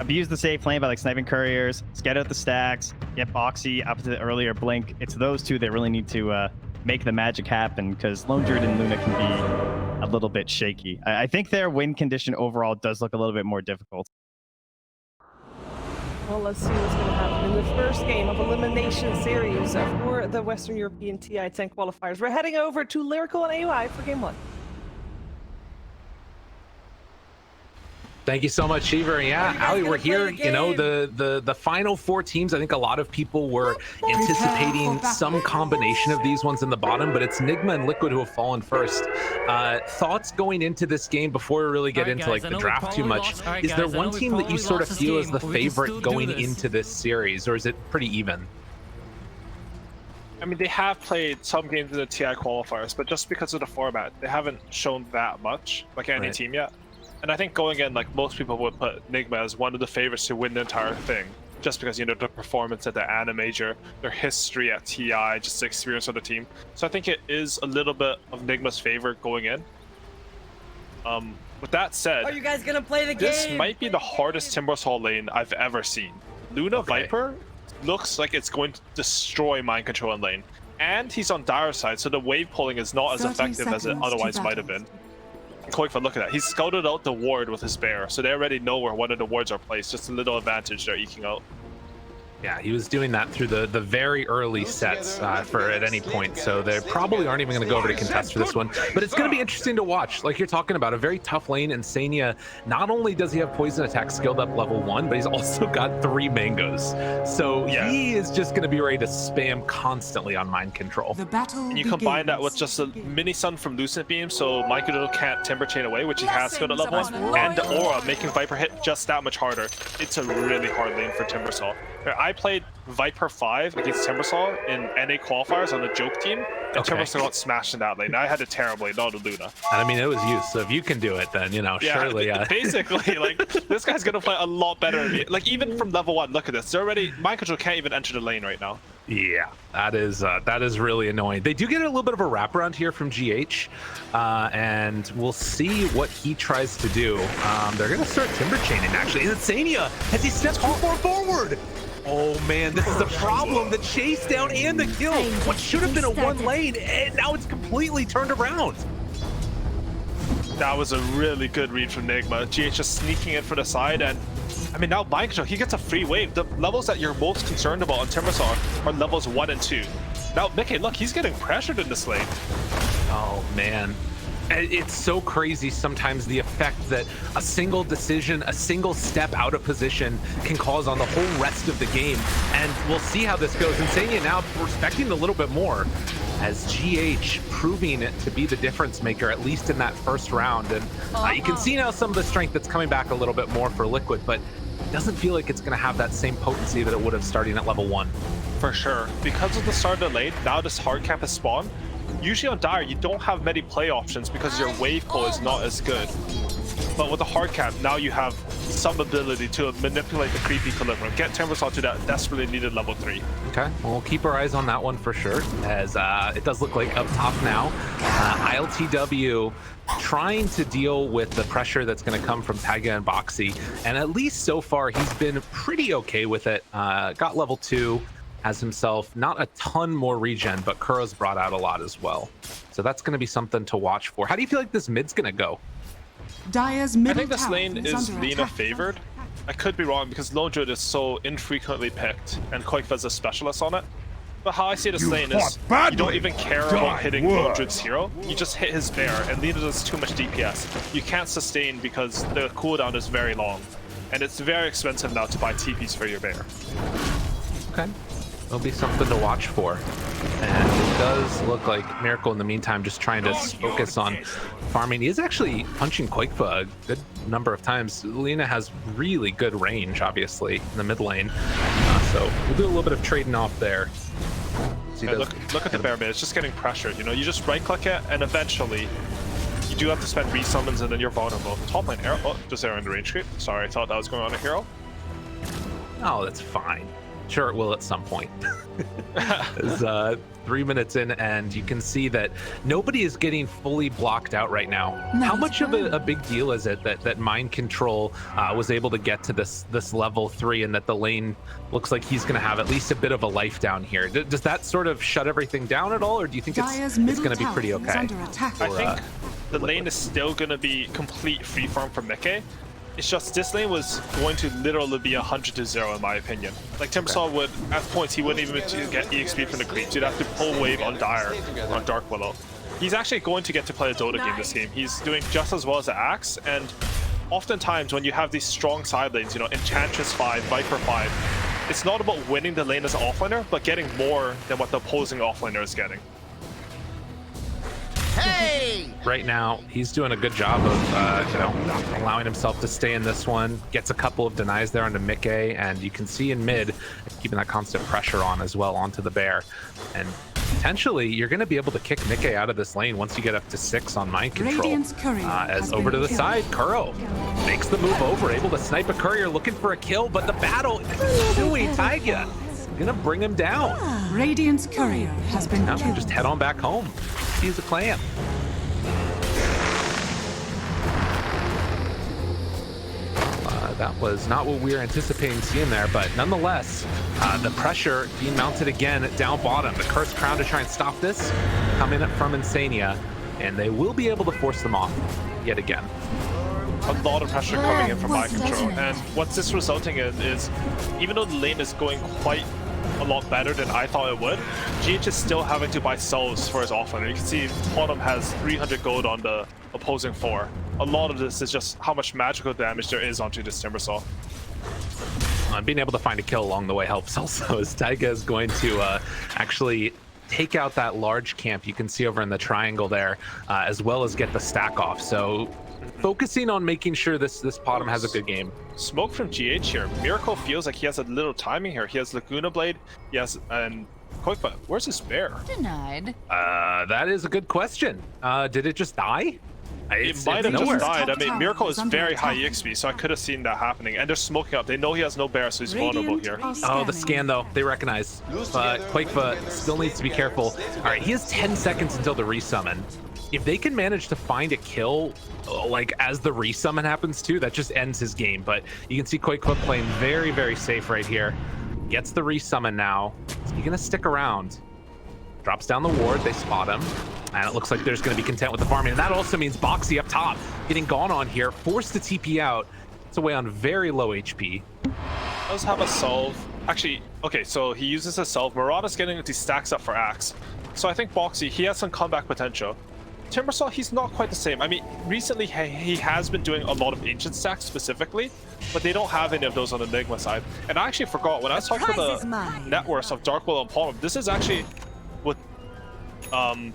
abuse the safe lane by like sniping couriers, get out the stacks, get Boxi up to the earlier blink. It's those two that really need to make the magic happen, because Lone Druid and Luna can be a little bit shaky. I think their win condition overall does look a little bit more difficult. Well, let's see what's going to happen in the first game of Elimination Series for the Western European TI10 qualifiers. We're heading over to Lyrical and AUI for game 1. Thank you so much, Shiver. Yeah, Ali, we're here. You know, the final 4 teams, I think a lot of people were anticipating some combination of these ones in the bottom, but it's Nigma and Liquid who have fallen first. Thoughts going into this game before we really get into like the draft too much? Is there one team that you sort of feel is the favorite going into this series, or is it pretty even? I mean, they have played some games in the TI qualifiers, but just because of the format, they haven't shown that much, like any team yet. And I think going in, like most people would put Nigma as one of the favorites to win the entire thing, just because, you know, the performance at the ANA major, their history at TI, just the experience of the team. So I think it is a little bit of Nigma's favor going in. With that said, are you guys gonna play the game? This might be the hardest Timbersaw lane I've ever seen. Luna Viper looks like it's going to destroy mind control in lane, and he's on Dire side, so the wave pulling is not as effective as it otherwise might have been. qojqva, look at that. He scouted out the ward with his bear, so they already know where one of the wards are placed. Just a little advantage they're eking out. Yeah, he was doing that through the very early sets for at any point, so they probably aren't even going to go over to contest for this one. But it's going to be interesting to watch. Like you're talking about, a very tough lane. iNSaNiA, not only does he have poison attack skilled up level 1, but he's also got 3 mangoes. So he is just going to be ready to spam constantly on mind control. The battle and you combine that with just a mini sun from Lucent Beam, so miCKe can't Timber Chain away, which he has skilled at level 1, and the aura making Viper hit just that much harder. It's a really hard lane for Timbersaw. I played Viper 5 against Timbersaw in NA qualifiers on the joke team, and Timbersaw got smashed in that lane. I had it terribly, not a Luna. And I mean, it was you, so if you can do it, then, you know, surely. Basically, like, this guy's gonna play a lot better than me. Like, even from level 1, look at this. They're already, mind control can't even enter the lane right now. Yeah, that is really annoying. They do get a little bit of a wraparound here from GH, and we'll see what he tries to do. They're gonna start Timber Chaining, actually. iNSaNiA, as he steps too far forward. Oh man, this is a problem. The chase down and the kill. What should have been a 1 lane, and now it's completely turned around. That was a really good read from Nigma. GH just sneaking in for the side, and I mean, now mind control, he gets a free wave. The levels that you're most concerned about on Timbersaw are levels 1 and 2. Now, miCKe, look, he's getting pressured in this lane. Oh man. It's so crazy sometimes the effect that a single decision, a single step out of position can cause on the whole rest of the game. And we'll see how this goes. iNSaNiA now respecting a little bit more as GH proving it to be the difference maker, at least in that first round. And you can see now some of the strength that's coming back a little bit more for Liquid, but it doesn't feel like it's going to have that same potency that it would have starting at level 1. For sure. Because of the start of the lane, now this hard cap has spawned. Usually on Dire, you don't have many play options because your wave pull is not as good. But with the hard cap, now you have some ability to manipulate the creep equilibrium, get Timbersaw to that desperately needed level 3. Okay, well, we'll keep our eyes on that one for sure, as it does look like up top now, iLTW trying to deal with the pressure that's going to come from Taiga and Boxi, and at least so far, he's been pretty okay with it. Got level 2. Has himself not a ton more regen, but Kuro's brought out a lot as well. So that's going to be something to watch for. How do you feel like this mid's going to go? Dire's I middle think this lane is Lina attack. favored. I could be wrong because Lone Druid is so infrequently picked and qojqva is a specialist on it. But how I see this lane is you don't even care about hitting Lone Druid's hero. You just hit his bear, and Lina does too much DPS. You can't sustain because the cooldown is very long. And it's very expensive now to buy TPs for your bear. Okay. It'll be something to watch for. And it does look like Miracle in the meantime just trying to focus on farming. He is actually punching qojqva a good number of times. Lina has really good range, obviously, in the mid lane. So we'll do a little bit of trading off there. Yeah, look at the bear mid, it's just getting pressured. You know, you just right click it and eventually you do have to spend resummons and then you're vulnerable. Top lane arrow, just arrow in the range creep. Sorry, I thought that was going on a hero. Oh, that's fine. Sure, it will at some point. It's 3 minutes in, and you can see that nobody is getting fully blocked out right now. How much of a big deal is it that Mind Control was able to get to this level 3, and that the lane looks like he's going to have at least a bit of a life down here? Does that sort of shut everything down at all, or do you think it's going to be pretty okay? I think the lane is still going to be complete freeform for miCKe. It's just this lane was going to literally be 100-0 in my opinion. Like Timbersaw would, at points, he wouldn't even get EXP from the creeps. You'd have to pull wave on Dire on Dark Willow. He's actually going to get to play a Dota game this game. He's doing just as well as the Axe, and oftentimes when you have these strong side lanes, you know, Enchantress 5, Viper 5, it's not about winning the lane as an offlaner, but getting more than what the opposing offlaner is getting. Hey! Right now, he's doing a good job of, you know, allowing himself to stay in this one. Gets a couple of denies there onto miCKe, and you can see in mid, keeping that constant pressure on as well onto the bear. And potentially, you're going to be able to kick miCKe out of this lane once you get up to 6 on Mind Control. As over to the side, Kuro makes the move over, able to snipe a courier, looking for a kill, but the battle is doing Taiga. Gonna bring him down. Radiant's courier has been Now killed. just head on back home. He's a clan. That was not what we were anticipating seeing there, but nonetheless, the pressure being mounted again down bottom. The Cursed Crown to try and stop this, coming up from iNSaNiA, and they will be able to force them off yet again. A lot of pressure coming in from Mind Control, and what's this resulting in is, even though the lane is going quite a lot better than I thought it would, GH is still having to buy souls for his offlaner. You can see Bottom has 300 gold on the opposing 4. A lot of this is just how much magical damage there is onto this Timbersaw. Being able to find a kill along the way helps also, as Taiga is going to actually take out that large camp you can see over in the triangle there, as well as get the stack off. So focusing on making sure this Bottom has a good game. Smoke from GH here. Miracle feels like he has a little timing here. He has Laguna Blade, yes, and qojqva. Where's his bear? Denied. That is a good question. Did it just die? It might have just died. I mean, Miracle is very high EXP, so I could have seen that happening. And they're smoking up. They know he has no bear, so he's vulnerable here. Oh, the scan though, they recognize. But qojqva still needs to be careful. All right, he has 10 seconds until the resummon. If they can manage to find a kill, like as the resummon happens too, that just ends his game. But you can see qojqva playing very, very safe right here. Gets the resummon now. Is he gonna stick around? Drops down the ward, they spot him. And it looks like there's going to be content with the farming. And that also means Boxi up top, getting gone on here, forced to TP out. It's away on very low HP. Does have a solve. Actually, okay, so he uses a solve. Murata's getting these stacks up for Axe. So I think Boxi, he has some comeback potential. Timbersaw, he's not quite the same. I mean, recently he has been doing a lot of ancient stacks specifically, but they don't have any of those on the Nigma side. And I actually forgot, when I was talking about the net worth of Dark Willow and Palm, this is actually with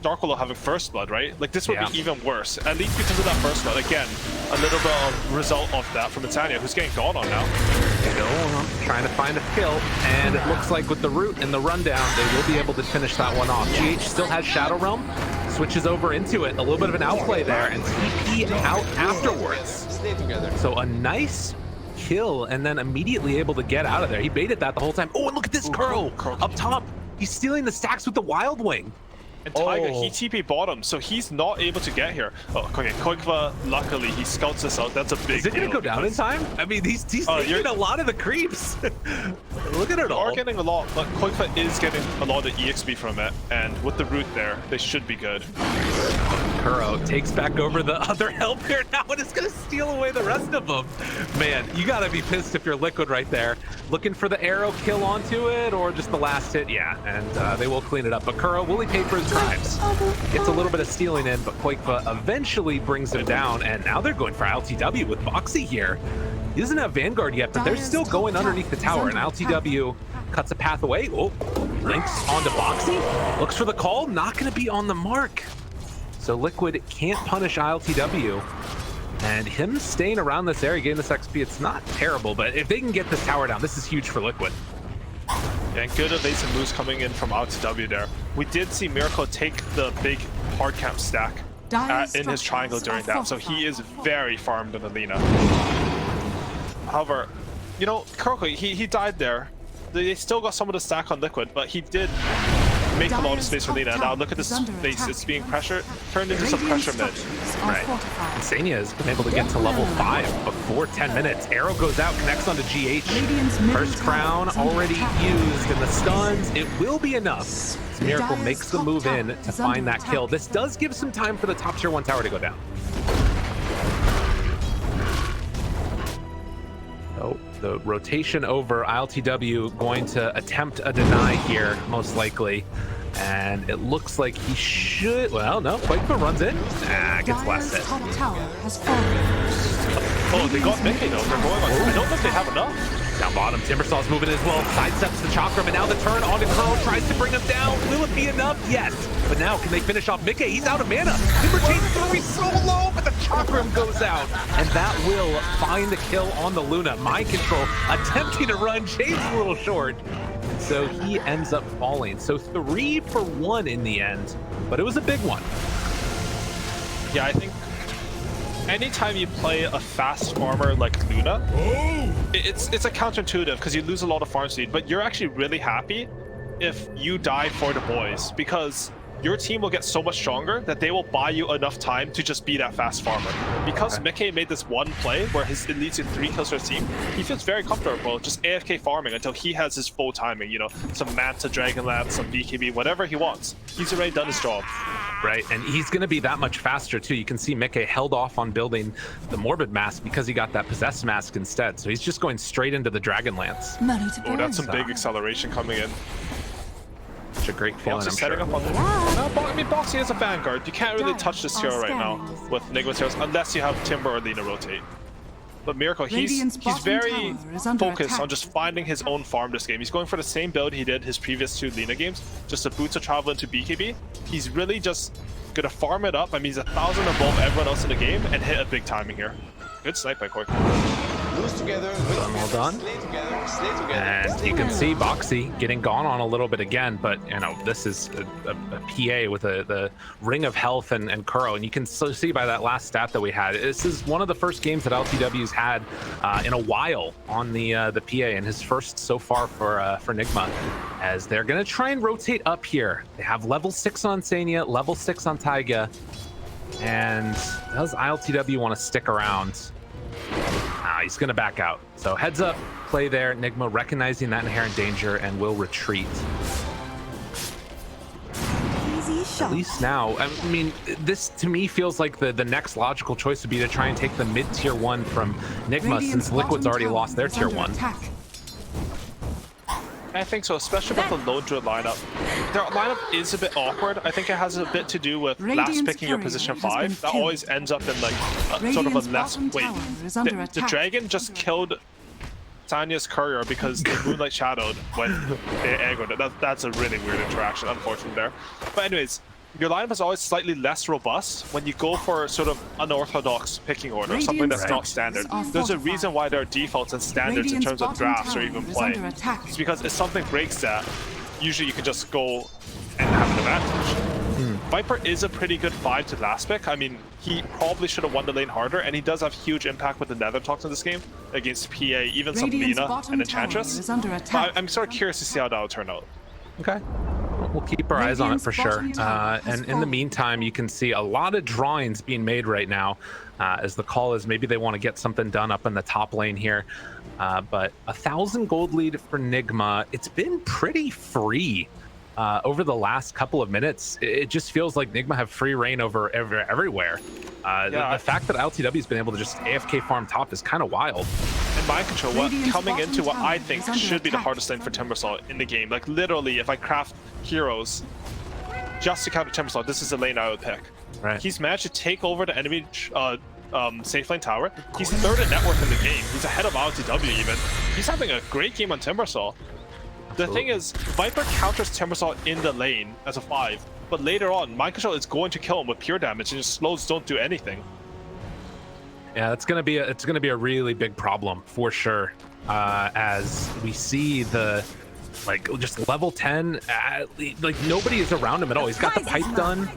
Dark Willow having first blood, right? Like this would be even worse, at least because of that first blood. Again, a little bit of result of that from iNSaNiA, who's getting gone on now. Trying to find a kill, and it looks like with the root and the rundown, they will be able to finish that one off. GH still has Shadow Realm, switches over into it, a little bit of an outplay there, and TP out afterwards. So a nice kill, and then immediately able to get out of there. He baited that the whole time. Oh, and look at this Kuro up top. He's stealing the stacks with the Wild Wing. And Taiga, he TP bottom, so he's not able to get here. Oh, okay, qojqva, luckily, he scouts this out. That's a big deal. Is it going to go down in time? I mean, he's taking a lot of the creeps. Look at it all. They are getting a lot, but qojqva is getting a lot of EXP from it, and with the root there, they should be good. Kuro takes back over the other help here now, and it's going to steal away the rest of them. Man, you got to be pissed if you're Liquid right there. Looking for the arrow kill onto it, or just the last hit. Yeah, and they will clean it up. But Kuro, will he pay for his crimes? Gets a little bit of stealing in, but qojqva eventually brings him down, and now they're going for iLTW with Boxi here. He doesn't have Vanguard yet, but they're still going underneath the tower, and iLTW cuts a path away. Oh, links onto Boxi. Looks for the call, not going to be on the mark. So Liquid can't punish iLTW, and him staying around this area, getting this XP, it's not terrible, but if they can get this tower down, this is huge for Liquid. And good evasive moves coming in from iLTW there. We did see Miracle take the big hard camp stack in his triangle during that, so he is very farmed on Alina. However, you know, Kuroky, he died there, they still got some of the stack on Liquid, but he did make a lot of space for Lina. Now look at this space, it's being turned into some pressure mid. Right. iNSaNiA has been able to get to level 5 before 10 minutes. Arrow goes out, connects onto GH. First crown already used, and the stuns, it will be enough. miCKe makes the move in to find that kill. This does give some time for the top tier 1 tower to go down. Oh, the rotation over, iLTW going to attempt a deny here, most likely. And it looks like he should, well, no, qojqva runs in, gets blasted. Oh, they got miCKe though, they're going on. I don't know if they have enough. Down bottom, Timbersaw's moving as well, sidesteps the chakram, and now the turn onto Curl, tries to bring him down. Will it be enough? Yes. But now, can they finish off miCKe? He's out of mana. Timber chains through, he's so low, but the chakram goes out. And that will find the kill on the Luna. Mind control, attempting to run, James a little short. So he ends up falling. So 3 for 1 in the end, but it was a big one. Yeah, I think anytime you play a fast farmer like Luna, it's a counterintuitive because you lose a lot of farm speed, but you're actually really happy if you die for the boys, because your team will get so much stronger that they will buy you enough time to just be that fast farmer. Because miCKe made this one play where it leads to 3 kills for his team, he feels very comfortable just AFK farming until he has his full timing, you know, some Manta, Dragonlance, some BKB, whatever he wants. He's already done his job. Right, and he's going to be that much faster too. You can see miCKe held off on building the Morbid Mask because he got that Possessed Mask instead. So he's just going straight into the Dragonlance. Oh, that's some big acceleration coming in. Such a great feeling, I'm setting sure. up on the... I mean, Boxi is a Vanguard. You can't really touch this hero right now with Nigma's heroes unless you have Timber or Lina rotate. But miCKe, he's very focused on just finding his own farm this game. He's going for the same build he did his previous 2 Lina games, just a Boots of Travel into BKB. He's really just gonna farm it up. I mean, he's 1,000 above everyone else in the game and hit a big timing here. Good snipe by qojqva. Well done. And you can see Boxi getting gone on a little bit again, but you know, this is a PA with the ring of health and Kuro, and you can so see by that last stat that we had, this is one of the first games that iLTW's had in a while on the PA, and his first so far for Nigma, as they're gonna try and rotate up here. They have level 6 on iNSaNiA, level 6 on Taiga, and does iLTW want to stick around? He's going to back out. So heads up, play there. Nigma recognizing that inherent danger and will retreat. At least now, I mean, this to me feels like the next logical choice would be to try and take the mid-tier 1 from Nigma, since Liquid's already lost their tier 1. I think so, especially with the Lone Druid lineup. Their lineup is a bit awkward. I think it has a bit to do with last picking your position 5. That always ends up in like sort of a less... Wait, the dragon just killed iNSaNiA's courier because they Moonlight Shadowed when they aggroed it. That's a really weird interaction, unfortunately there. But anyways, your lineup is always slightly less robust when you go for sort of unorthodox picking order, something that's not standard. There's a reason why there are defaults and standards in terms of drafts or even play. It's because if something breaks that, usually you can just go and have an advantage. Viper is a pretty good 5 to last pick. I mean, he probably should have won the lane harder, and he does have huge impact with the Nether Talks in this game against PA, even some Lina and Enchantress. But I'm sort of curious to see how that will turn out. Okay. We'll keep our eyes on it for sure. And in the meantime, you can see a lot of drawings being made right now as the call is maybe they want to get something done up in the top lane here. But 1,000 gold lead for Nigma. It's been pretty free over the last couple of minutes. It just feels like Nigma have free reign over everywhere. The fact that iLTW has been able to just AFK farm top is kind of wild. And mind control, coming into what I think should be the hardest lane for Timbersaw in the game. Like literally, if I craft heroes just to counter Timbersaw, this is the lane I would pick. Right. He's managed to take over the enemy safe lane tower. He's 3rd in net worth in the game. He's ahead of iLTW even. He's having a great game on Timbersaw. The thing is, Viper counters Timbersaw in the lane as a 5, but later on, mind control is going to kill him with pure damage, and just slows don't do anything. Yeah, it's gonna be a really big problem for sure. As we see the just level 10, like nobody is around him at all. He's got the pipe done.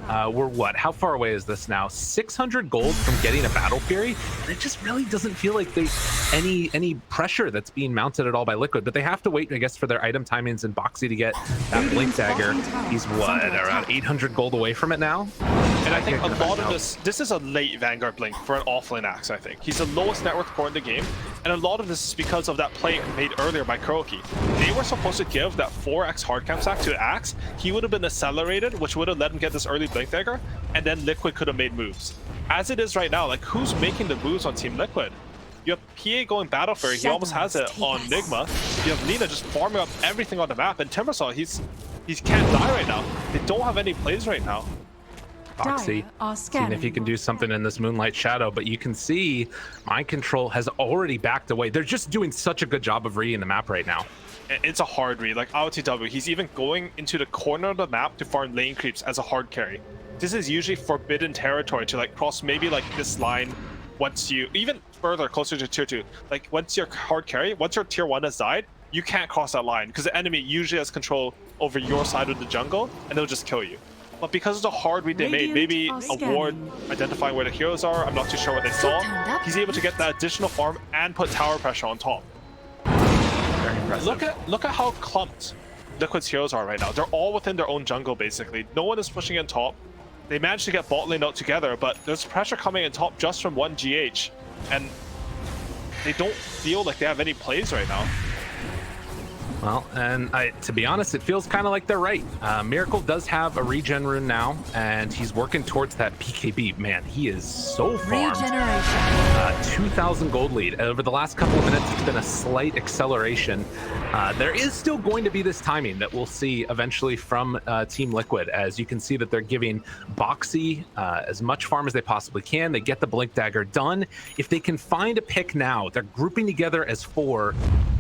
We're what? How far away is this now? 600 gold from getting a Battle Fury, and it just really doesn't feel like there's any pressure that's being mounted at all by Liquid. But they have to wait, I guess, for their item timings and Boxi to get that Blink Dagger. He's what, around 800 gold away from it now? And I think a lot of this is a late Vanguard Blink for an offlane Axe, I think. He's the lowest net worth core in the game, and a lot of this is because of that play made earlier by Kuroky. They were supposed to give that 4x hardcam stack to Axe. He would have been accelerated, which would have let him get this early Blink Dagger, and then Liquid could have made moves. As it is right now, like, who's making the moves on Team Liquid? You have PA going Battle Fury, he almost has it on Nigma. You have Lina just farming up everything on the map, and Timbersaw, he can't die right now. They don't have any plays right now. Boxi, seeing if he can do something in this Moonlight Shadow, but you can see Mind Control has already backed away. They're just doing such a good job of reading the map right now. It's a hard read. Like iLTW, he's even going into the corner of the map to farm lane creeps as a hard carry. This is usually forbidden territory to like cross maybe like this line once you, even further closer to tier 2. Like once your hard carry, once your tier 1 has died, you can't cross that line because the enemy usually has control over your side of the jungle and they'll just kill you. But because of the hard read they made, maybe a ward identifying where the heroes are, I'm not too sure what they saw, he's able to get that additional farm and put tower pressure on top. Very impressive. Look at how clumped Liquid's heroes are right now. They're all within their own jungle basically. No one is pushing in top. They managed to get bot lane out together, but there's pressure coming in top just from one GH, and they don't feel like they have any plays right now. Well, and to be honest, it feels kind of like they're right. Miracle does have a regen rune now, and he's working towards that BKB. Man, he is so farmed. 2,000 gold lead. Over the last couple of minutes, it's been a slight acceleration. There is still going to be this timing that we'll see eventually from Team Liquid, as you can see that they're giving Boxi as much farm as they possibly can. They get the Blink Dagger done. If they can find a pick now, they're grouping together as 4.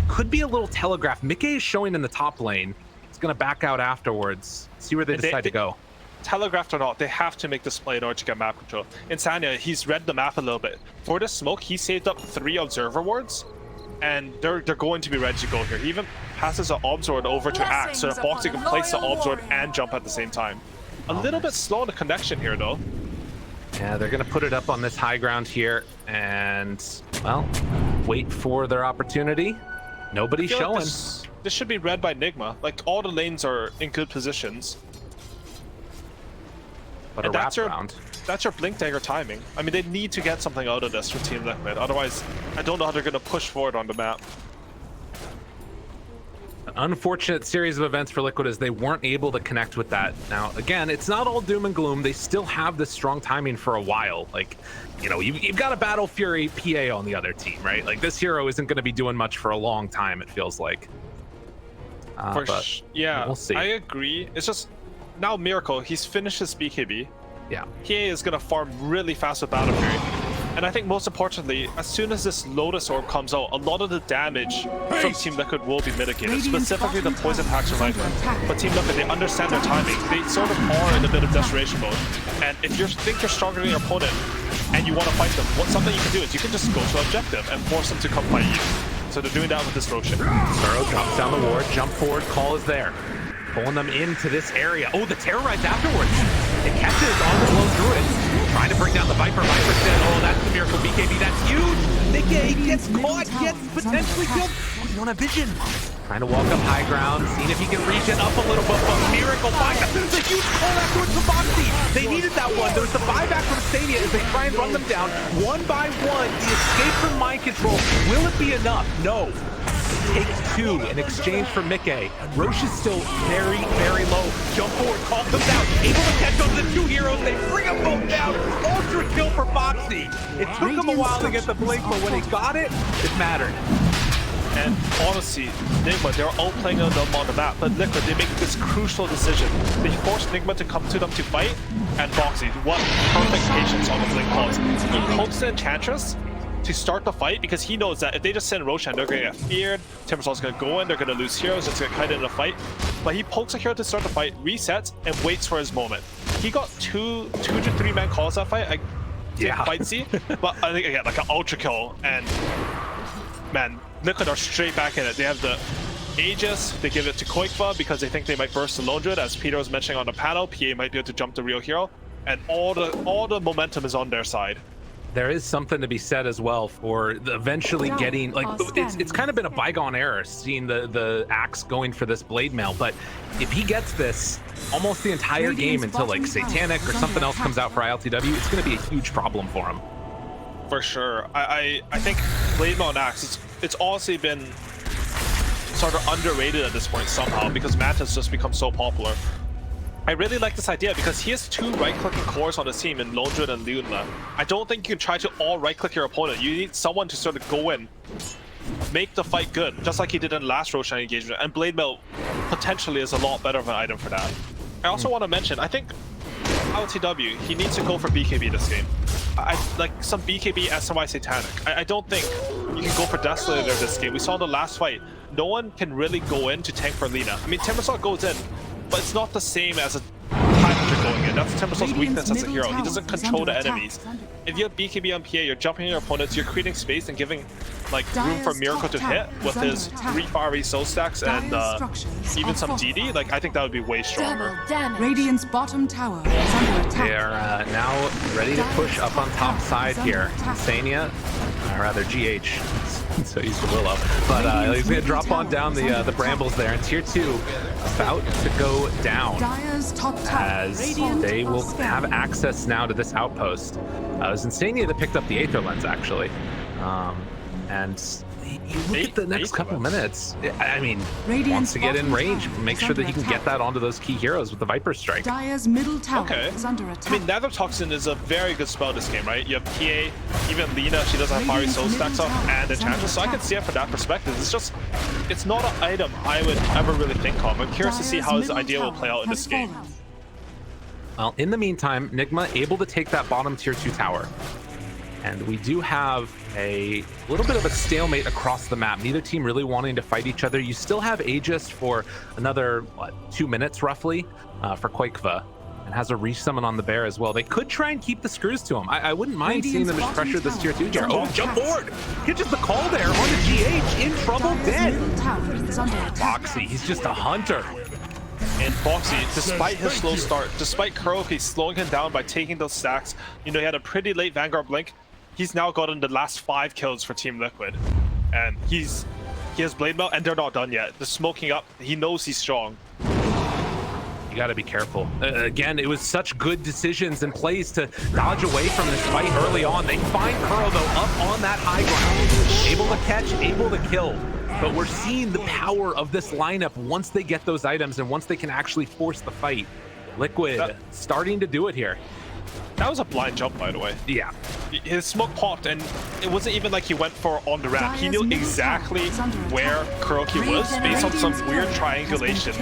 Could be a little telegraph. miCKe is showing in the top lane. It's going to back out afterwards. See where they decide to go. Telegraphed or not, they have to make this play in order to get map control. iNSaNiA, he's read the map a little bit. For the smoke, he saved up 3 observer wards, and they're going to be ready to go here. He even passes an obs ward over to Axe, so that Boxi can place the obs ward and jump at the same time. A little bit slow in the connection here, though. Yeah, they're going to put it up on this high ground here, and, well, wait for their opportunity. Nobody's showing. Like this should be read by Nigma. Like, all the lanes are in good positions. But and a wraparound. That's your Blink Dagger timing. I mean, they need to get something out of this for Team Liquid. Otherwise, I don't know how they're going to push forward on the map. An unfortunate series of events for Liquid is they weren't able to connect with that. Now, again, it's not all doom and gloom. They still have this strong timing for a while. Like, you know, you've got a Battle Fury PA on the other team, right? Like, this hero isn't going to be doing much for a long time, it feels like. Yeah, we'll see. I agree. It's just, now Miracle, he's finished his BKB. Yeah. PA is going to farm really fast with Battle Fury. And I think most importantly, as soon as this Lotus Orb comes out, a lot of the damage from Team Liquid will be mitigated, specifically the poison packs from Nigma. But Team Liquid, they understand their timing. They sort of are in a bit of desperation mode. And if you think you're stronger than your opponent and you want to fight them, something you can do is you can just go to objective and force them to come fight you. So they're doing that with this Roshan. Burrow drops down the ward, jump forward, call is there. Pulling them into this area. Oh, the Terrorize afterwards. It catches on the blow through it. Trying to bring down the Viper. Viper's dead. Oh, that's the Miracle BKB. That's huge. miCKe gets caught, gets potentially killed. Oh, you don't have vision. Trying to walk up high ground, seeing if he can reach it up a little bit, but Miracle finds it. There's a huge pull afterwards from Boxi. They needed that one. There's the buyback from iNSaNiA as they try and run them down. One by one, the escape from Mind Control. Will it be enough? No. Takes 2 in exchange for miCKe. Roche is still very, very low. Jump forward, calls them down. Able to catch up to the 2 heroes. They bring them both down. Ultra kill for Boxi. It took him a while to get the blink, but when he got it, it mattered. And honestly, Nigma, they're all playing on the map, but Liquid, they make this crucial decision. They force Nigma to come to them to fight, and Boxi, what perfect patience on the blink calls. He pokes the Enchantress to start the fight because he knows that if they just send Roshan, they're going to get feared, Timbersaw's going to go in, they're going to lose heroes, it's going to cut into the fight. But he pokes a hero to start the fight, resets, and waits for his moment. He got 2 to 3 man calls that fight. Fight see, but I think again, like an ultra kill, and man, Liquid are straight back in it. They have the Aegis, they give it to qojqva because they think they might burst the Lone Druid, as Peter was mentioning on the panel. PA might be able to jump the real hero, and all the momentum is on their side. There is something to be said as well for eventually getting, like, it's kind of been a bygone era seeing the Axe going for this blade mail, but if he gets this almost the entire game until like Satanic or something else comes out for iLTW, it's going to be a huge problem for him. For sure. I think blade mail and Axe, it's honestly been sort of underrated at this point somehow because Manta's just become so popular. I really like this idea because he has 2 right-clicking cores on his team in Lone Druid and Luna. I don't think you can try to all right-click your opponent. You need someone to sort of go in, make the fight good, just like he did in the last Roshan engagement, and Blade Mail potentially is a lot better of an item for that. I also want to mention, I think iLTW, he needs to go for BKB this game. I like some BKB SMI Satanic. I don't think you can go for Desolator this game. We saw the last fight. No one can really go in to tank for Lina. I mean, Timbersaw goes in, but it's not the same as a Highlander going in. That's Timbersaw's weakness as a hero. He doesn't control the enemies. If you have BKB on PA, you're jumping your opponents, you're creating space and giving like room for Miracle to hit with his 3 fiery soul stacks and even some DD. Like, I think that would be way stronger. Radiant's bottom tower is under attack. They are now ready to push up on top side here. iNSaNiA, or rather GH, so used to Willow, but he's gonna drop on down the brambles there, and tier 2 about to go down as they will have access now to this outpost. It was iNSaNiA that picked up the Aether Lens actually, and you look at the next couple minutes. I mean, wants to get in range, make sure that he can get that onto those key heroes with the Viper Strike. Dire's middle tower is under attack. I mean, Nether Toxin is a very good spell this game, right? You have PA, even Lina, she doesn't have fiery soul stacks up, and Enchantress, so I can see it from that perspective. It's just, it's not an item I would ever really think of. I'm curious to see how his idea will play out in this game. Well, in the meantime, Nigma able to take that bottom tier 2 tower. And we do have a little bit of a stalemate across the map. Neither team really wanting to fight each other. You still have Aegis for another, 2 minutes roughly for qojqva, and has a resummon on the bear as well. They could try and keep the screws to him. I wouldn't mind seeing them just pressure this tier 2 jar. Oh, jump forward! Catches the call there on the GH, in trouble, dead. Boxi, he's just a hunter. And Boxi, despite his slow start, despite Kuroky slowing him down by taking those stacks, you know, he had a pretty late Vanguard blink. He's now gotten the last 5 kills for Team Liquid, and he has Blade Mail, and they're not done yet. They're smoking up. He knows he's strong. You got to be careful. Again, it was such good decisions and plays to dodge away from this fight early on. They find Kuro though up on that high ground, able to catch, able to kill. But we're seeing the power of this lineup once they get those items and once they can actually force the fight. Liquid starting to do it here. That was a blind jump, by the way. Yeah. His smoke popped, and it wasn't even like he went for on the ramp. He knew exactly where Kuroky was based on some weird triangulation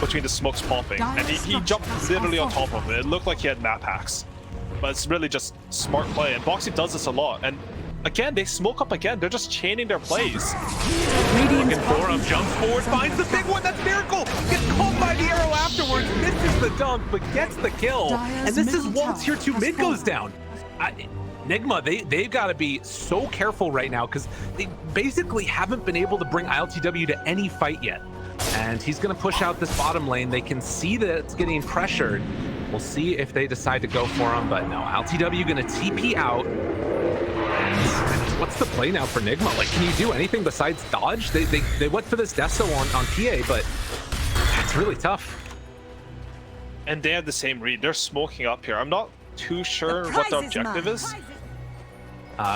between the smokes popping. And he jumped literally on top of it. It looked like he had map hacks. But it's really just smart play. And Boxi does this a lot. And again, they smoke up again. They're just chaining their plays. Looking for him, jumps forward, finds the big one. That's Miracle. Gets caught by the arrow afterwards, misses the dunk, but gets the kill. And this is once tier 2 mid goes down. Nigma, they've got to be so careful right now because they basically haven't been able to bring iLTW to any fight yet. And he's going to push out this bottom lane. They can see that it's getting pressured. We'll see if they decide to go for him, but no, iLTW going to TP out. What's the play now for Nigma? Like, can you do anything besides dodge? They went for this Deso on PA, but it's really tough. And they have the same read. They're smoking up here. I'm not too sure what the objective is.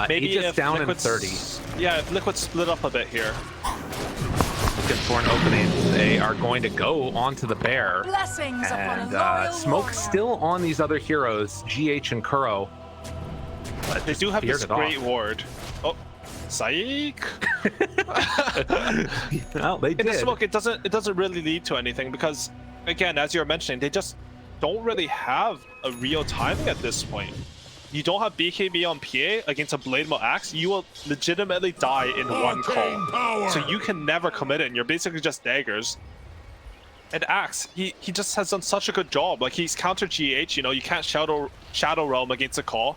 Maybe just down in 30. Yeah, if Liquid split up a bit here. Looking for an opening. They are going to go onto the bear. Blessings and Smoke still on these other heroes, GH and Kuro. But they do have this great ward. Oh, psych! Well, they did. In the smoke, it doesn't really lead to anything because, again, as you're mentioning, they just don't really have a real timing at this point. You don't have BKB on PA against a Blade Mail Axe, you will legitimately die in one call. So you can never commit it, and you're basically just daggers. And Axe, he just has done such a good job. Like, he's countered GH, you know, you can't Shadow Realm against a call.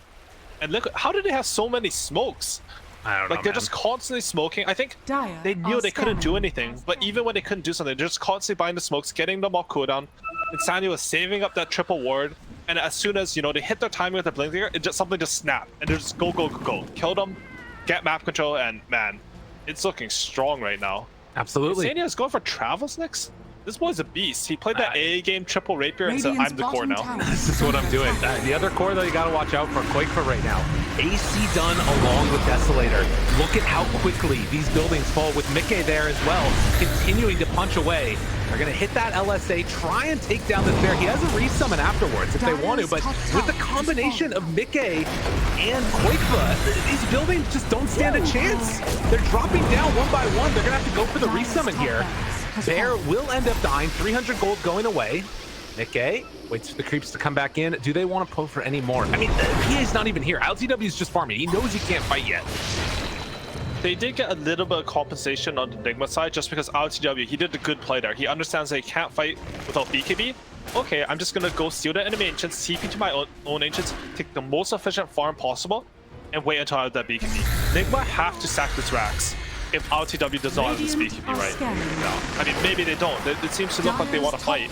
And look, how did they have so many smokes? I don't know, Like they're man. just constantly smoking. I think Dire they knew are they couldn't do scanning. anything, but even when they couldn't do something, they're just constantly buying the smokes, getting them off cooldown. iNSaNiA was saving up that triple ward, and as soon as they hit their timing with the blink there, something just snapped, and they're just go, kill them, get map control, and man, it's looking strong right now. Absolutely. iNSaNiA is going for travels next. This boy's a beast. He played that AA game triple rapier and said, Radiant's I'm the core bottom now. tower This is what I'm doing. The other core, though, you got to watch out for qojqva right now. AC done along with Desolator. Look at how quickly these buildings fall with miCKe there as well, continuing to punch away. They're going to hit that LSA, try and take down this bear. He has a resummon afterwards if they want to, but with the combination of miCKe and qojqva, these buildings just don't stand a chance. They're dropping down one by one. They're going to have to go for the resummon here. Bear will end up dying. 300 gold going away. miCKe waits for the creeps to come back in. Do they want to pull for any more? I mean, PA's not even here. iLTW is just farming. He knows he can't fight yet. They did get a little bit of compensation on the Nigma side just because iLTW, he did a good play there. He understands that he can't fight without BKB. Okay, I'm just going to go steal the enemy ancients, TP to my own ancients, take the most efficient farm possible, and wait until I have that BKB. Nigma have to sack this Rax if iLTW does not have this BKB right now. I mean, maybe they don't. It seems to look like they want to fight.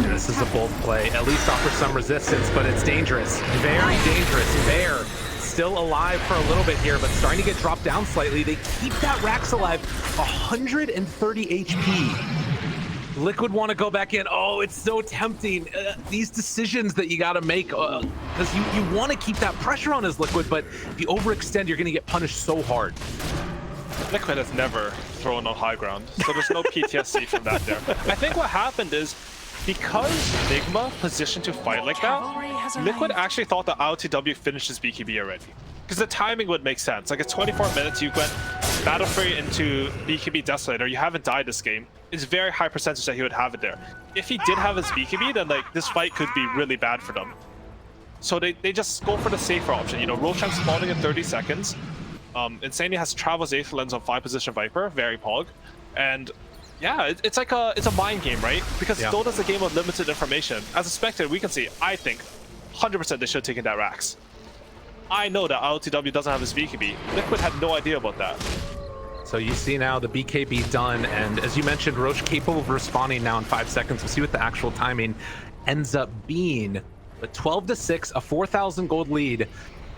This is a bold play. At least offer some resistance, but it's dangerous. Very dangerous. Bear still alive for a little bit here, but starting to get dropped down slightly. They keep that Rax alive. 130 HP. Liquid want to go back in. Oh, it's so tempting. These decisions that you got to make, because you want to keep that pressure on as Liquid, but if you overextend, you're going to get punished so hard. Liquid has never thrown on high ground, so there's no PTSD from that there. I think what happened is, because Nigma positioned to fight like that, Liquid actually thought that iLTW finished his BKB already. Because the timing would make sense. Like, it's 24 minutes, you went Battle Free into BKB Desolator, you haven't died this game. It's very high percentage that he would have it there. If he did have his BKB, then like this fight could be really bad for them. So they just go for the safer option. Roshan spawning in 30 seconds. iNSaNiA has Travel's Aether Lens on 5 position Viper, very pog. And yeah, it's a mind game, right? Because Dota's a game of limited information. As a spectator, we can see, I think, 100% they should have taken that Rax. I know that iLTW doesn't have his BKB. Liquid had no idea about that. So you see now the BKB done, and as you mentioned, Roche capable of responding now in 5 seconds. We'll see what the actual timing ends up being. But 12-6, a 4,000 gold lead.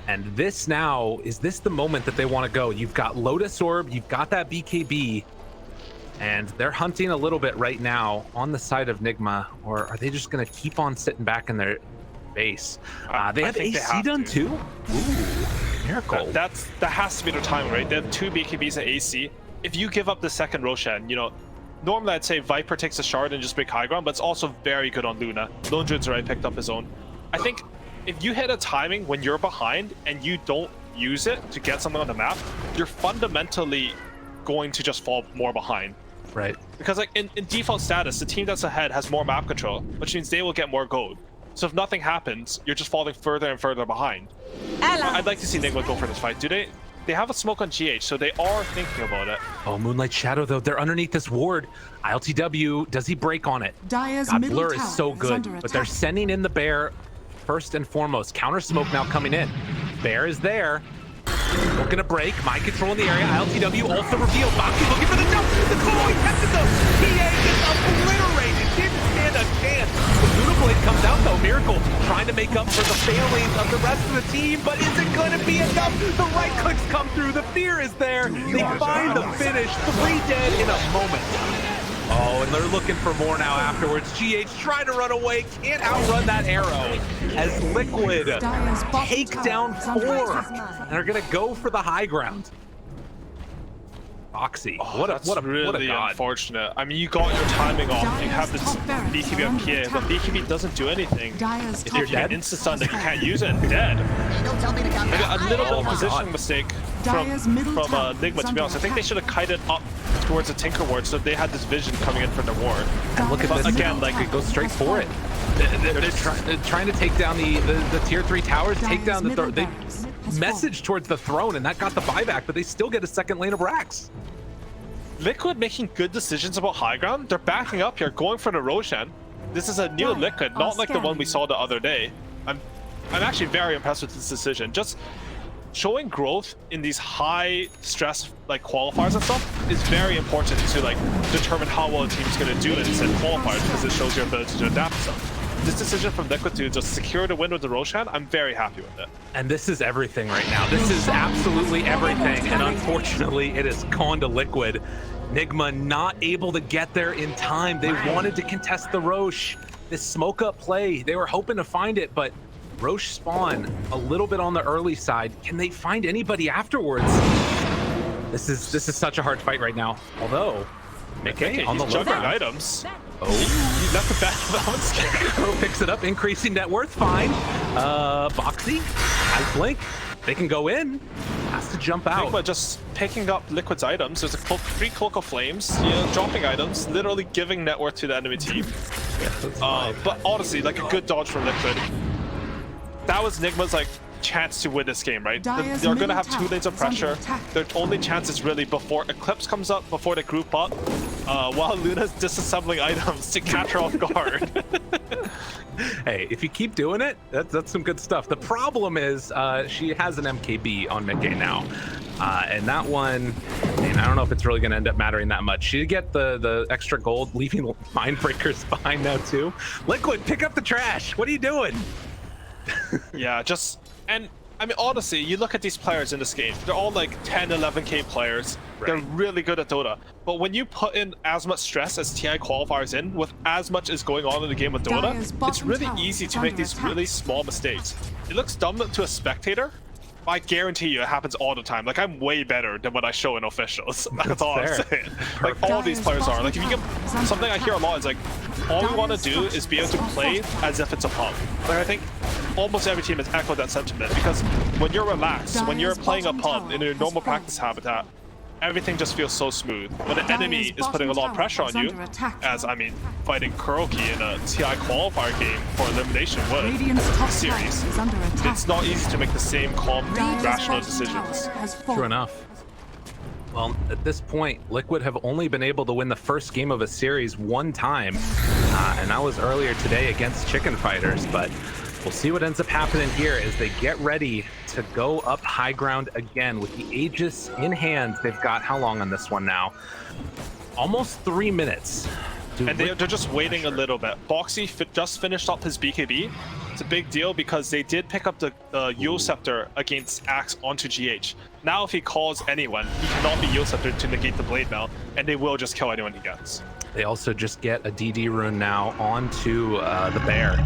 And this now, is this the moment that they want to go? You've got Lotus Orb, you've got that BKB, and they're hunting a little bit right now on the side of Nigma, or are they just going to keep on sitting back in their base? They have AC done too? Ooh, miracle. That has to be their timing, right? They have 2 BKBs at AC. If you give up the second Roshan, normally I'd say Viper takes a shard and just break high ground, but it's also very good on Luna. Lone Druid's already picked up his own. I think if you hit a timing when you're behind and you don't use it to get something on the map, you're fundamentally going to just fall more behind. Right. Because like in default status, the team that's ahead has more map control, which means they will get more gold. So if nothing happens, you're just falling further and further behind. I'd like to see Nigma go for this fight. They have a smoke on GH, so they are thinking about it. Oh, Moonlight Shadow, though, they're underneath this ward. iLTW, does he break on it? Dire's God, middle Blur tower is so good, but they're sending in the bear first and foremost. Counter smoke now coming in. Bear is there. Looking to break. Mind control in the area. iLTW also revealed. Boxi looking for the jump. The Kuroky kept it though. PA gets obliterated. Didn't stand a chance. The Lunar Blade comes out though. Miracle trying to make up for the failings of the rest of the team, but is it going to be enough? The right clicks come through. The fear is there. They find the finish. 3 dead in a moment. Oh, and they're looking for more now afterwards. GH trying to run away, can't outrun that arrow as Liquid take down 4 and are gonna go for the high ground. Boxi, what a really god. Unfortunate. I mean, you got your timing off. You have this BKB on PA, but BKB doesn't do anything. If you're dead, insta-stun that you can't use it and dead. Maybe a little bit of positioning mistake from Nigma, to be honest. I think they should have kited up towards the Tinker Ward so they had this vision coming in from the ward. And look at this again, like it goes straight for it. They're trying to take down the tier 3 towers, take down the they message towards the throne, and that got the buyback, but they still get a second lane of Rax. Liquid making good decisions about high ground. They're backing up here, going for the Roshan. This is a new Liquid, not like the one we saw the other day. I'm actually very impressed with this decision. Just showing growth in these high stress like qualifiers and stuff is very important to like determine how well a team's going to do in said qualifiers, because it shows your ability to adapt stuff. This decision from Liquid to just secure the win with the Roshan, I'm very happy with it. And this is everything right now. This is absolutely everything. And unfortunately, it has gone to Liquid. Nigma not able to get there in time. They wanted to contest the Roche. This smoke up play, they were hoping to find it, but Roche spawn a little bit on the early side. Can they find anybody afterwards? This is such a hard fight right now. Although, miCKe on the low ground. Items. Oh, He left the balance. Kuro picks it up, increasing net worth, fine. Boxi, has blink. They can go in. Has to jump out. Nigma just picking up Liquid's items. There's a free Cloak of Flames, you know, dropping items, literally giving net worth to the enemy team. But honestly, like a good dodge from Liquid. That was Nigma's like chance to win this game, right? They're gonna have 2 lanes of pressure. Their only chance is really before Eclipse comes up, before they group up, while Luna's disassembling items to catch her off guard. Hey, if you keep doing it, that's some good stuff. The problem is she has an MKB on miCKe now. And that one, man, I don't know if it's really going to end up mattering that much. She did get the extra gold, leaving Mindbreakers behind now too. Liquid, pick up the trash. What are you doing? Yeah, just, and I mean, honestly, you look at these players in this game, they're all like 10, 11K players. Right. They're really good at Dota. But when you put in as much stress as TI qualifiers in, with as much is going on in the game with Dota, it's really easy to make these really small mistakes. It looks dumb to a spectator, but I guarantee you it happens all the time. Like, I'm way better than what I show in officials. That's all I'm saying. Like, all these players are. Like, if you get something I hear a lot is like, all we want to do is be able to play as if it's a pub. Like, I think almost every team has echoed that sentiment, because when you're relaxed, when you're playing a pub in your normal practice habitat, everything just feels so smooth. When the enemy is putting a lot of pressure on you, as I mean, fighting Kuroky in a TI qualifier game for elimination would series, it's not easy to make the same calm, rational decisions. True enough. Well, at this point, Liquid have only been able to win the first game of a series 1 time, and that was earlier today against Chicken Fighters, but we'll see what ends up happening here as they get ready to go up high ground again with the Aegis in hand. They've got how long on this one now? Almost 3 minutes. And they're just waiting a little bit. Boxi just finished up his BKB. It's a big deal because they did pick up the Yule Scepter against Axe onto GH. Now if he calls anyone, he cannot be Yule Scepter to negate the blade now, and they will just kill anyone he gets. They also just get a DD rune now onto the bear.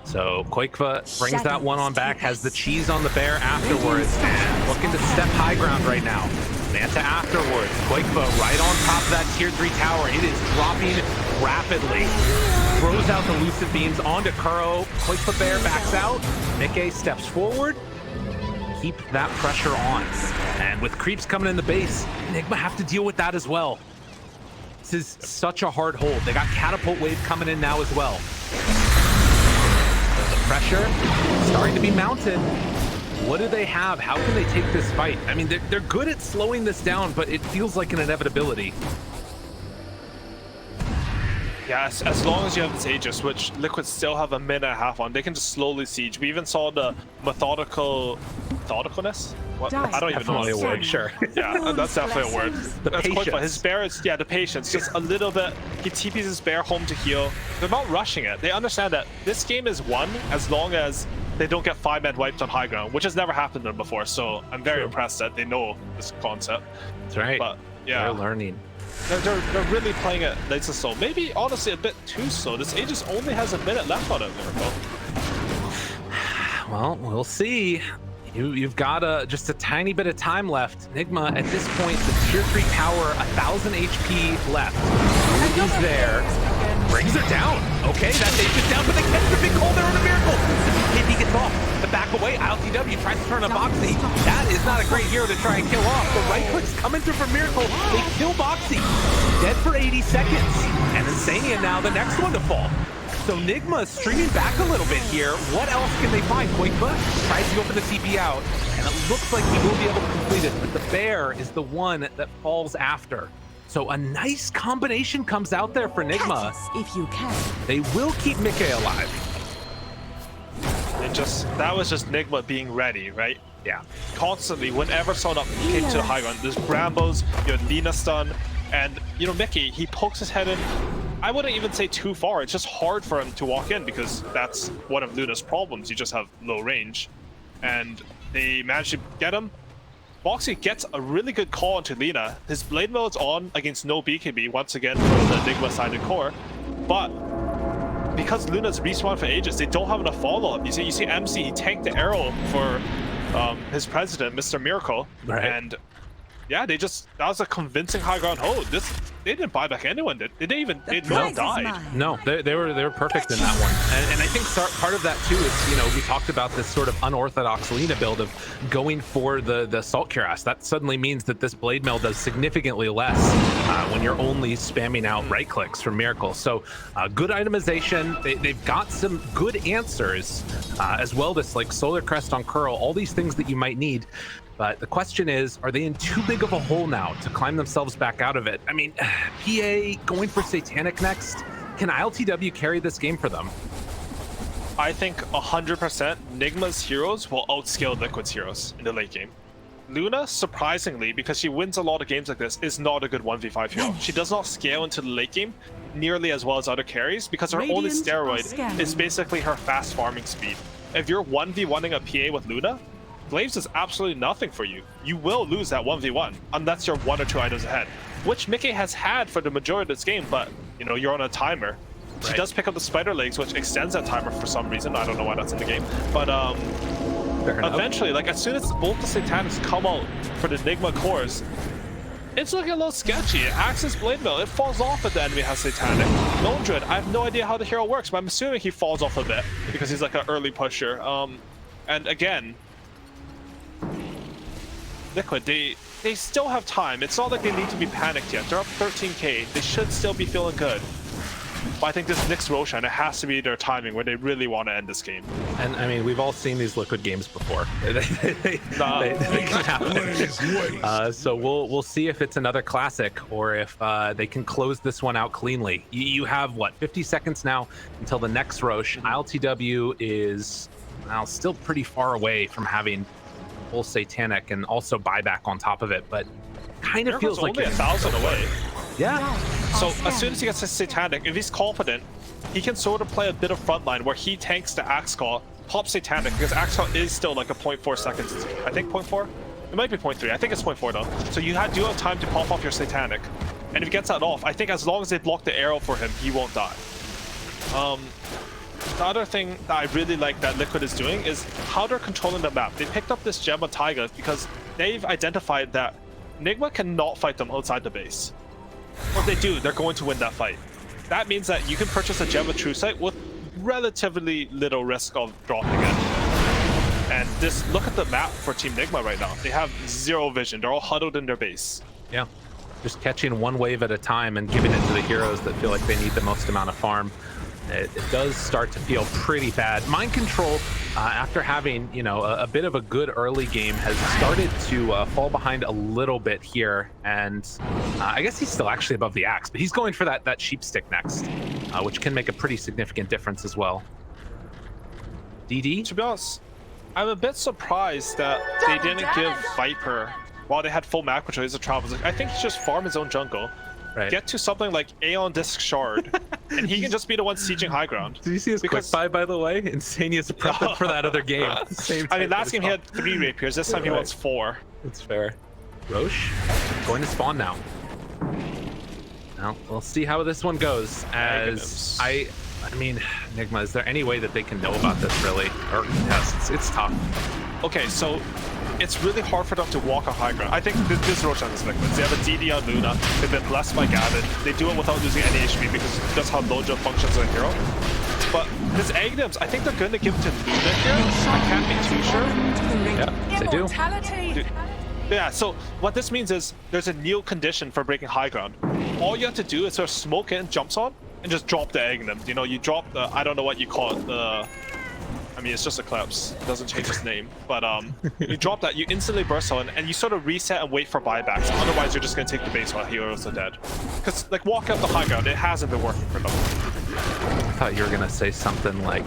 So qojqva brings that one on back, has the cheese on the bear afterwards, and looking to step high ground right now. Manta afterwards, qojqva right on top of that tier 3 tower. It is dropping rapidly. Throws out the Lucid Beams onto Kuro. qojqva bear backs out. miCKe steps forward. Keep that pressure on. And with creeps coming in the base, Nigma have to deal with that as well. This is such a hard hold. They got Catapult Wave coming in now as well. So the pressure starting to be mounted. What do they have? How can they take this fight? I mean, they're good at slowing this down, but it feels like an inevitability. Yeah, as long as you have this Aegis, which Liquid still have a minute and a half on, they can just slowly siege. We even saw the methodicalness? What? I don't even know what a word. Sure. Yeah, that's definitely a word. The that's patience. His bear is, yeah, the patience. Just a little bit. He TPs his bear home to heal. They're not rushing it. They understand that this game is won as long as they don't get 5-man wiped on high ground, which has never happened to them before. So I'm very impressed that they know this concept. That's right. But yeah, they're learning. They're really playing it nice and slow. Maybe honestly a bit too slow. This Aegis only has a minute left on it, Miracle. Well, we'll see. You've got just a tiny bit of time left. Nigma, at this point, the tier 3 tower, 1,000 HP left. He's there. Brings her down. Okay, that Aegis down, but they catch the big hole there on a Miracle. The BKB gets off. The back away, iLTW tries to turn a Boxi. That is not a great hero to try and kill off. The right click's coming through for Miracle. They kill Boxi. Dead for 80 seconds. And iNSaNiA now the next one to fall. So Nigma is streaming back a little bit here. What else can they find? qojqva tries to go for the TP out, and it looks like he will be able to complete it, but the bear is the one that falls after. So a nice combination comes out there for Nigma. If you can. They will keep miCKe alive. And that was just Nigma being ready, right? Yeah. Constantly, whenever someone came to the high ground, there's Brambos, you had Lina stun, and you know miCKe, he pokes his head in. I wouldn't even say too far. It's just hard for him to walk in because that's one of Luna's problems. You just have low range, and they managed to get him. Boxi gets a really good call into Lina. His blade mode's on against no BKB once again for the Nigma-sided core, but because Luna's respawned for ages, they don't have enough follow-up. You see MC, he tanked the arrow for his president, Mr. Miracle, right. And yeah, that was a convincing high ground hold. They didn't buy back anyone, did they? No one died. No, they were perfect in that one. And I think part of that too is, you know, we talked about this sort of unorthodox Lina build of going for the Salt Cuirass. That suddenly means that this blade mail does significantly less when you're only spamming out right clicks from Miracle. So good itemization. They've got some good answers as well. This like Solar Crest on Curl, all these things that you might need. But the question is, are they in too big of a hole now to climb themselves back out of it? I mean, PA going for Satanic next. Can iLTW carry this game for them? I think 100% Nigma's heroes will outscale Liquid's heroes in the late game. Luna, surprisingly, because she wins a lot of games like this, is not a good 1v5 hero. She does not scale into the late game nearly as well as other carries because her only steroid is basically her fast farming speed. If you're 1v1ing a PA with Luna, Glaives is absolutely nothing for you. You will lose that 1v1 unless you're 1 or 2 items ahead, which miCKe has had for the majority of this game, but you know, you're on a timer. She does pick up the spider legs, which extends that timer for some reason. I don't know why that's in the game, but eventually, like as soon as both the Satanics come out for the Nigma cores, it's looking a little sketchy. Axis Blade Mill, it falls off if the enemy has Satanic. Lone Druid, I have no idea how the hero works, but I'm assuming he falls off a bit because he's like an early pusher. And again, Liquid, they still have time. It's not like they need to be panicked yet. They're up 13k. They should still be feeling good. But I think this next Roshan, it has to be their timing where they really want to end this game. And I mean, we've all seen these Liquid games before. they can happen. So we'll see if it's another classic or if they can close this one out cleanly. You have what, 50 seconds now until the next Rosh. iLTW is still pretty far away from having full Satanic and also buyback on top of it, but kind of feels like only 1,000 away. Yeah. So as soon as he gets his Satanic, if he's confident, he can sort of play a bit of frontline where he tanks the Axe Call, pops Satanic, because Axe Call is still like a 0.4 seconds. I think 0.4? It might be 0.3. I think it's 0.4 though. So you do have time to pop off your Satanic. And if he gets that off, I think as long as they block the arrow for him, he won't die. The other thing that I really like that Liquid is doing is how they're controlling the map. They picked up this gem on Taiga because they've identified that Nigma cannot fight them outside the base. Or if they do, they're going to win that fight. That means that you can purchase a gem with True Sight with relatively little risk of dropping it. And look at the map for Team Nigma right now. They have zero vision. They're all huddled in their base. Yeah. Just catching one wave at a time and giving it to the heroes that feel like they need the most amount of farm. It does start to feel pretty bad. Mind Control, after having, you know, a bit of a good early game, has started to fall behind a little bit here. And I guess he's still actually above the Axe, but he's going for that Sheep Stick next, which can make a pretty significant difference as well. DD? To be honest, I'm a bit surprised that they didn't give Viper, while they had full map control, as a travel. I think he just farm his own jungle. Right. Get to something like Aeon Disc Shard, and he can just be the one sieging high ground. Did you see his quick buy, by the way? iNSaNiA's prepping for that other game. I mean, last game he had 3 rapiers. This time he wants 4. That's fair. Rosh going to spawn now. Now we'll see how this one goes. As I mean, Nigma, is there any way that they can know about this really? Or yes, it's tough. Okay, so it's really hard for them to walk on high ground. I think this Roshan is Liquid. They have a DD on Luna. They've been blessed by Gavin. They do it without losing any HP because that's how Loja functions as a hero. But this Aghanim's, I think they're going to give it to Luna here. I can't be too sure. Yeah, they do. Yeah, so what this means is there's a new condition for breaking high ground. All you have to do is sort of smoke it and jumps on and just drop the Aghanim. You know, you drop the, I don't know what you call it, I mean, it's just Eclipse. It doesn't change its name. But you drop that, you instantly burst on, and you sort of reset and wait for buybacks. Otherwise, you're just going to take the base while heroes are dead. Because, like, walking up the high ground, it hasn't been working for them. thought you were gonna say something like,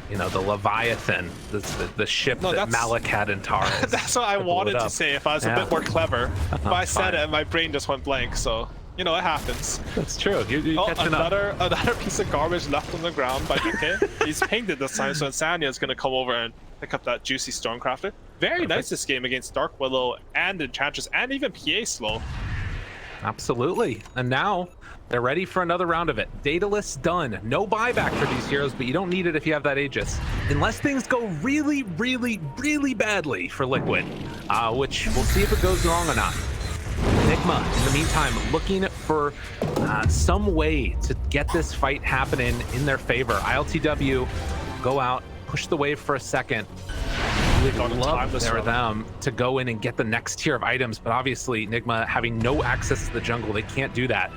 you know, the Leviathan, the ship No, that that's- Malek had in Taurus. That's what I To blow it wanted to up. say if I was a Yeah. bit more clever. But I said Fine. it and my brain just went blank, so you know it happens. That's true. You're Oh, catching up. another piece of garbage left on the ground by miCKe. He's pinged it this time, so iNSaNiA is gonna come over and pick up that juicy Stormcrafter. Very nice this game against Dark Willow and Enchantress and even PA slow. Absolutely. And now they're ready for another round of it. Daedalus done. No buyback for these heroes, but you don't need it if you have that Aegis. Unless things go really, really, really badly for Liquid, which we'll see if it goes wrong or not. Nigma, in the meantime, looking for some way to get this fight happening in their favor. iLTW, go out, push the wave for a second. We'd Got to time love this for round. them to go in and get the next tier of items, but obviously Nigma having no access to the jungle, they can't do that.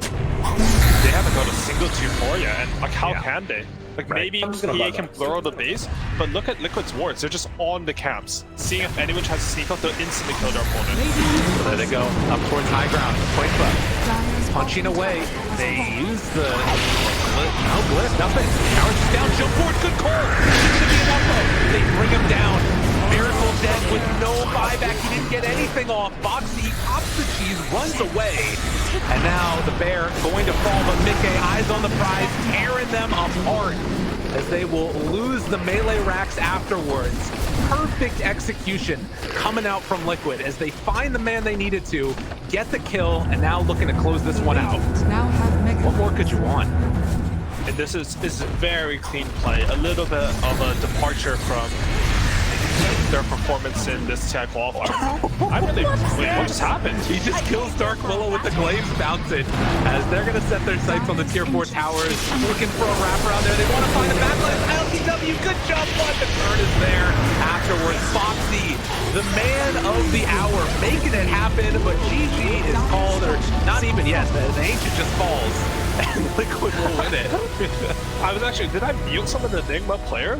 They haven't got a single 2-4 yet, and like how Yeah. can they? Like Right. maybe I'm just gonna PA bug can out. blur out the base, but look at Liquid's wards. They're just on the camps. Seeing if anyone tries to sneak out, they'll instantly kill their opponent. So there they go, up towards high ground. qojqva Dire's punching bottom away. tower is They falling. use the no blitz, nothing. Charge down, jump forward, good call. It's gonna be enough though. They bring him down. Miracle dead with no buyback. He didn't get anything off. Boxi pops the cheese, runs away. And now the bear going to fall, but miCKe eyes on the prize, tearing them apart as they will lose the melee racks afterwards. Perfect execution coming out from Liquid as they find the man they needed to, get the kill, and now looking to close this one out. Now have Mega What more could you want? And this is very clean play. A little bit of a departure from their performance in this TI qualifier. I really wait, what just happened? He just kills Dark Willow with the glaives bouncing as they're going to set their sights on the tier 4 towers, looking for a wraparound there. They want to find a backline. iLTW, good job, but the turn is there afterwards. Boxi, the man of the hour, making it happen, but GG is called, or not even yet. The Ancient just falls, and Liquid will win it. I was actually, did I mute some of the Nigma players?